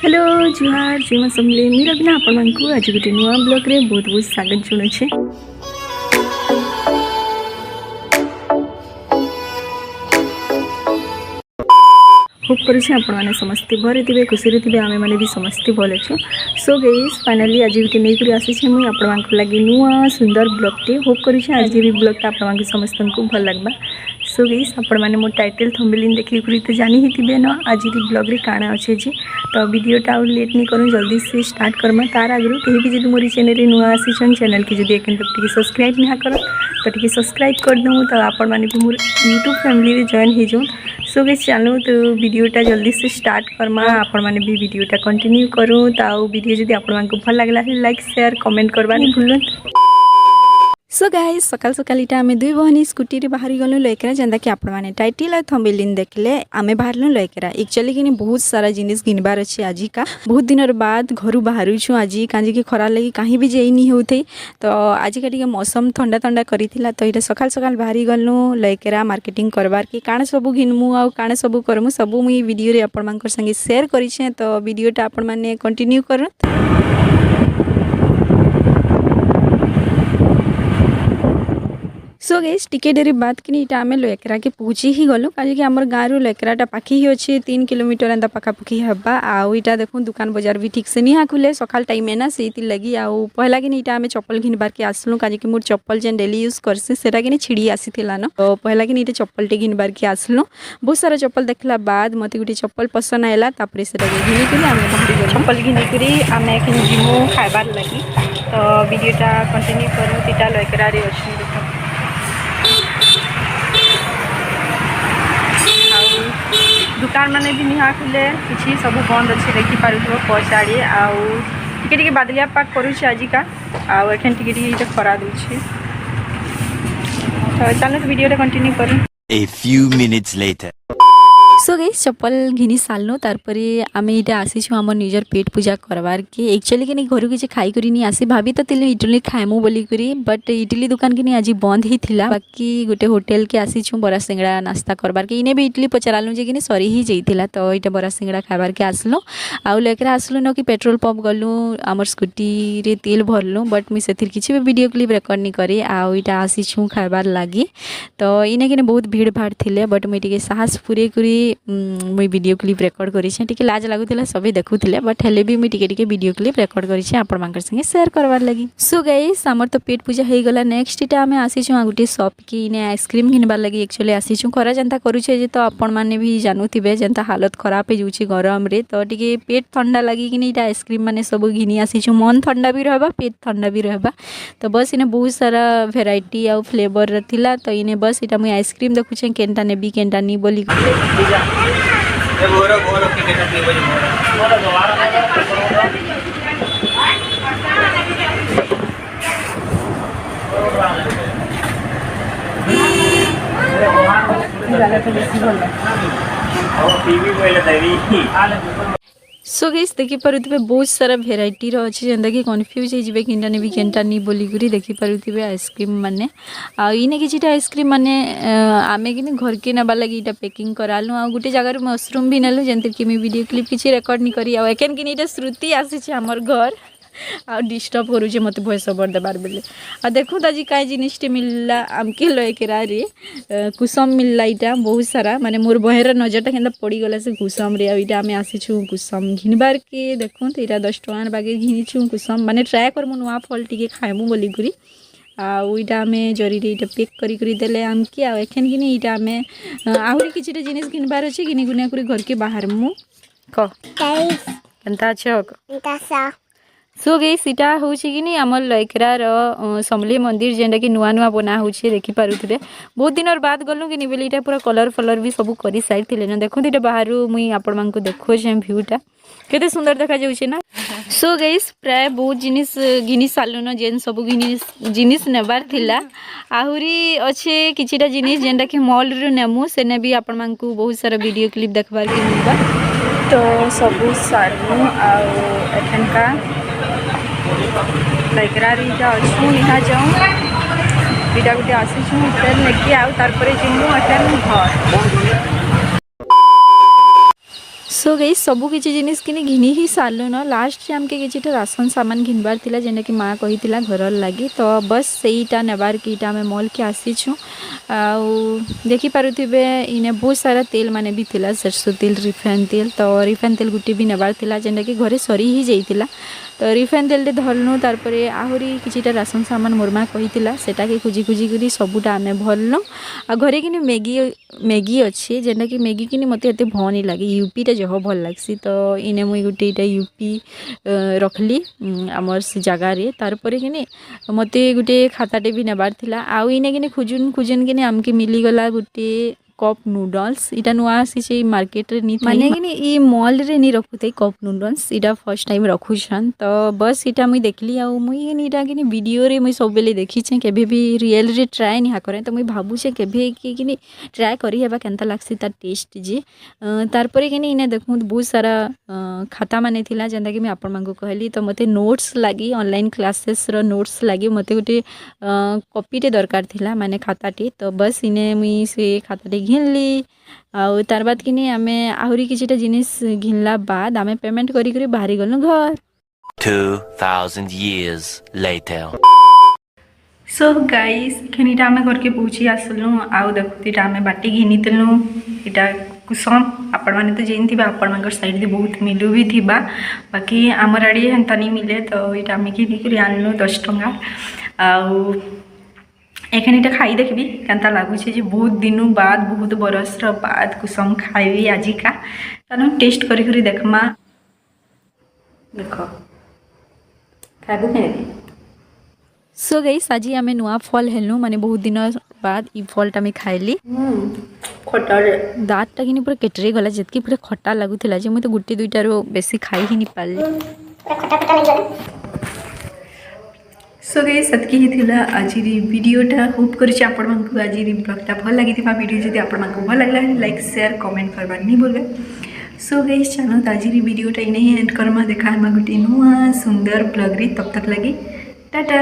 Hello जुहार जय समले मेरा बिना आपण मानकु आज गोटे नुआ ब्लॉग रे बहुत बहुत स्वागत जनाछे। होप करुछे आपण माने समस्ते भरे थिबे खुशी थे आमे माने भी समस्ते भल अच्छे। सो गाइस फाइनली आज गोटे नहीं करी आसी मुई आपण मानकु लागि नुआ सुंदर ब्लॉग टे होप करुछे आज भी ब्लॉग टा आपण मानकु समस्त को भल लागबा। सो गाइस आपण माने मो टाइटल थंबनेल देखि करी तो जानि हिथिबे न आज दी ब्लॉग रे काना अच्छे जे तो वीडियो टा लेट नहीं करूँ जल्दी से स्टार्ट करमा तार आगु कहीं भी जब मोर चैनल रे नुआ आसी चैनल की जब एखन तक सब्सक्राइब ना कर तो टी सब्सक्राइब कर दूँ तो आपण माने भी मोर यूट्यूब फैमिली रे जॉइन हो जाऊँ। सो गाइस चलो तो वीडियोटा जल्दी से स्टार्ट करमा आपण माने भी वीडियोटा कंटिन्यू करूँ तो वीडियो जब आपण मानकु भल लागला लाइक शेयर कमेंट करबा नहीं भूलुं। सो गाइस सकाल सकाल इटा आमे दुई बहनी स्कूटी रे बाहरी गलु लयकरा जेंदा कि आपण माने टाइटल आ थंबनेल देखले आमे बाहरलु लयकरा एक्चुअली कि बहुत सारा जिनिस घिनबार अछि आजी का बहुत दिन बाद घरु बाहरु छु आजी कांजी कि खरा लगी कहीं भी जेई नहीं होते तो आजी का टिके मौसम ठंडा ठंडा करिथिला तो इटा सकाल सकाल बाहरी गलु लयकरा मार्केटिंग करबार कि काण सब घिनमु आ काण सब करमु सब मुई वीडियो रे आपण मानकर संगे शेयर करिछे तो वीडियोटा आपण माने कंटिन्यू करन। सो गाइस टिके डेरी बात कि इटा आमे लयकरा के पहुँची ही गलु काजे कि हमर गाँव लयकराटा पाखी ही अच्छे 3 किलोमीटर एंता पाखापाखी हवा आउ इटा देखूँ दुकान बजार भी ठीक से नहीं खुले सकाल टाइम है ना से लगी आउ पहला कि इटा आमे चप्पल घिनबार के आसलु काजे कि मोर चप्पल जेन डेली यूज करसी सेटा कि छिड़ी आसीथिला न तो पहला कि इटा चप्पल टे घिनबार के आसलु बहुत सारा चप्पल देखला बाद मते गुटे चप्पल पसंद आइला तापरे सेटा घिनी करी आमे बाहरी गलु चप्पल घिनी करी आमे एखन जिमु खाइबार लगी तो वीडियोटा कंटिन्यू करू इटा लयकरा रे अछि देखो दुकान माने भी निहा खुले किसी सब बंद अच्छे देखी पारुथो पछाड़ी आउ टिके बादलिया पाक करूछ आज का आउ एखन टिके खरा दूछि तो चलो वीडियो रे कंटिन्यू करू। A few minutes later. So guys चप्पल घिनी सारलु तारपरे आमे इटा आसीछु हमर निजर पेट पूजा करवार के एक्चुअली कि घर किसी खाई करी नहीं आसी भाभी तो तिले इडली खाएमु बोली करी बट इडली दुकान के नहीं आज बंद ही थिला बाकी गोटे होटल के आसीछु बरा सिंगड़ा नाश्ता करवार के इने भी इडली पचारालु जे कि सरी ही जाइथिला तो इटा बरा सिंगड़ा खाइबार के आसलु आउ लेकरा आसलु न कि पेट्रोल पंप गलु हमर स्कूटी रे तेल भरलु बट मुई सेथिर किछि भी वीडियो क्लिप रेकॉर्ड नहीं करी आउ इटा आसीछु खाइबार लागी तो इने कि बहुत भीड़ भाड़ थिले बट मुई टिके साहस पूरे करी मुई वीडियो क्लिप रेकॉर्ड करिछे टिके लाज लागुथिला सबे देखुथिले बट हेले भी मुई टिके टिके वीडियो क्लिप रेकॉर्ड करिछे आपण मानकर संगे शेयर करवार लगी। सो गाइस हमर तो पेट पूजा हे गला नेक्स्ट इटा हमें आसीछु आ गुटे शॉप की इने आइसक्रीम घिनबार लगी एक्चुअली आसीछु खरा जनता करूछे जे तो आपण माने भी जानुथिबे जनता हालत खराब हे जुछि गरम रे तो टिके पेट ठंडा लगी कि इटा आइसक्रीम माने सब घिनी आसीछु मन ठंडा भी रहबा पेट ठंडा भी रहबा तो बस इने बहुत सारा वेराइटी आ फ्लेवर थिला तो इने बस इटा मुई आइसक्रीम देखुछे केनटा नेबी केनटा नी बोली ये बोरो बोरो की केटा नहीं बजे बोरो दोबारा टीवी बोले तभी सो गाइस देखि पारुथिबे बहुत सारा वेराइटी रो अछि जेंदा कि कंफ्यूज हे जिवे किंटा नेबी केनटा नी बोली गुरी देखि पारुथिबे आइसक्रीम माने आ इने किछिटा आइसक्रीम माने आमे कि घर के नबा लगी इटा पैकिंग करालु आ गुटे जगह रे मशरूम भी नेलु जेंते कि मी वीडियो क्लिप किछि रेकॉर्ड नी करी आ एकेन कि इटा श्रुति आसी छै हमर घर आ डिस्टर्ब करू जे मते वॉइस ओवर देबार बेले आ देखु ताजी काय जिनिसटे मिलला आमके लयकरा रे कुसम मिलला इटा बहुत सारा माने मोर बहेर नजरटा केनता पड़ी गला से कुसम रे आ इटा आमे आसीछु कुसम घिनबार के देखु त इटा 10 टका बागे घिनिछु कुसम माने ट्राई करमु नुवा फल टिके खाइमु बोली गुरी आ इटा आमे जरी रे इटा पैक करी करी देले आमके आ एखन कि इटा आमे आहुरी किछिटा जिनिस घिनबार अछि घिनि गुनिया करी घर के बाहर मु क केनता छक केनता सो गाइस इटा होछि कि नहीं हमर लयकरा रो समली मंदिर जेंडा कि नुआ नुआ बना होछि देखि पारुथिबे बहुत दिन बाद गलु कि निबेली इटा पूरा कलर फलर भी सब करी साइड थिले न देखु इटा बाहरु मुई आपण मानकु देखो जे व्यूटा केते सुंदर देखा जाउछि ना। सो गाइस प्राय बहुत जिनिस घिनी सालु न जेन सब जिनिस नेबार थिला आहुरी अच्छे किछिटा जिनिस जेंडा कि मॉल रो नेमु सेने भी आपण मानकु बहुत सारा वीडियो क्लिप देखबार के मिलबा तो सब सालु आ एखन का लयकरा रीटा अच्छू निहा जाऊँ इटा गोटे आसीचु ट्रेन लेके आउ तार परे जिमु एखन घर सो गई सबू किसी जिनिस किनी घिनी ही सारून लास्ट आमके किसी राशन सामान घिनबार थिला जेनटा कि माँ कही घर लगी तो बस सेईटा नेबार कि इटा आम मॉल के आसीछु देखि पारुथिबे इने बहुत सारा तेल माने भी थिला सरसों तेल रिफाइन तेल तो रिफाइन तेल गुटे भी नेबार थिला जेनटा कि घरे सरी ही जाइतिला तो रिफाइन तेल टे धरनु तारपरे आहरी किछिटा राशन सामान मोर माँ कही सेटा के खुजी खुजी करी सबुटा आमे भरनु आ घरे किनी मैगी अच्छी जेनटा कि मैगी किनी मते एते भनी लागे यूपी टा जह भल लागसी तो इने मुई गुटे इटा यूपी रखली आमर से जगार तारपरे किनी मते गुटे खाताटे भी नेबार थिला आउ इने किनी खुजुन किनी आमके मिलीगला गुटे कप नूडल्स इटा नुआ आसी मार्केट रे नी माने कि ई मॉल रे नी रखुते कप नूडल्स इटा फर्स्ट टाइम रखुछन तो बस इटा मुई देखली आ मुई इटा कि वीडियो रे मुई सब बेले देखी छे केबे भी रियल रे ट्राई नी हा करे तो मुई भाबु छे केबे कि ट्राई करी हेबा केनता लागसी ता टेस्ट जे तारपरे कि इने देखु बहुत सारा खाता माने थिला जेंदा कि मैं आपन मांगो कहली तो मते नोट्स लागी ऑनलाइन क्लासेस रो नोट्स लागी मते गुटे कॉपीटे दरकार थिला माने खाताटे तो बस इने मुई से खाताटे घिनली आउ तार बाद कि आमे आहरी किछिटा जिनिस घिनला बाद आमे पेमेंट करी करी बाहरी गलु घर 2000 years later. सो गाइस खनिटा आमे घर के पहुँची आसलु आउ देखुतीटा आमे बाटी घिनीतलु इटा कुसम आपण माने तो जेन थिबा आपण मानकर साइड दे बहुत मिलु भी थिबा बाकी आमर आड़ी हेंता नहीं मिले तो इटा आमे घिनी करी आनलु 10 टंका आउ एखन इटा खाई देखबी केनता लागुछे जे बहुत दिनों बाद बहुत बरसर बाद कुसम खाइबी आजिका कारण टेस्ट करी करी देखमा देखो खाबु के सो गई साजी आमे नुआ फल हेलु माने बहुत दिन बाद ई फलटा में खाइली खटा दाँतटा कि पूरा केटरे गला जितकी पूरा खट्टा लगुला जे मुझे गोटे दुईटार बेसी खाई ही नहीं पारली सो गई सतकी ही थिला आज वीडियोटा होप करुचे आपण मानकु आज ब्लॉगटा भल लगी वीडियो जदि आपण मानकु भल लागला लाइक शेयर कमेंट करबा नहीं भूलबे सो गई चलो आज वीडियोटा इने ही एंड करमा देखा गोटे नुआ सुंदर ब्लॉग रे तब तक लगी टाटा।